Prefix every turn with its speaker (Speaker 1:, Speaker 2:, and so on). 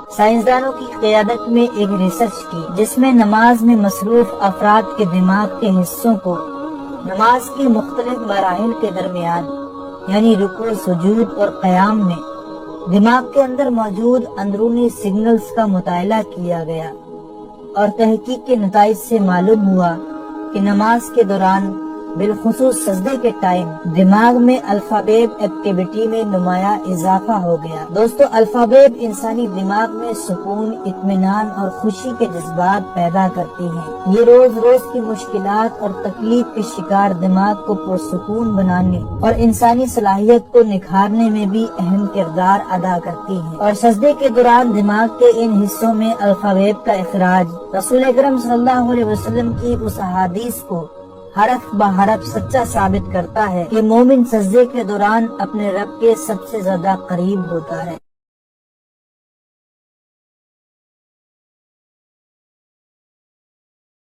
Speaker 1: سائنسدانوں کی قیادت میں ایک ریسرچ کی جس میں نماز میں مصروف افراد کے دماغ کے حصوں کو نماز کی مختلف مراحل کے درمیان یعنی رکوع، سجود اور قیام میں دماغ کے اندر موجود اندرونی سگنلز کا مطالعہ کیا گیا، اور تحقیق کے نتائج سے معلوم ہوا کہ نماز کے دوران بالخصوص سجدے کے ٹائم دماغ میں الفا بیب ایکٹیویٹی میں نمایاں اضافہ ہو گیا۔ دوستو، الفا بیب انسانی دماغ میں سکون، اطمینان اور خوشی کے جذبات پیدا کرتی ہیں۔ یہ روز روز کی مشکلات اور تکلیف کے شکار دماغ کو پرسکون بنانے اور انسانی صلاحیت کو نکھارنے میں بھی اہم کردار ادا کرتی ہیں، اور سجدے کے دوران دماغ کے ان حصوں میں الفا بیب کا اخراج رسول اکرم صلی اللہ علیہ وسلم کی اس حدیث کو حرف بحرف سچا ثابت کرتا ہے کہ مومن سجدے کے دوران اپنے رب کے سب سے زیادہ قریب ہوتا ہے۔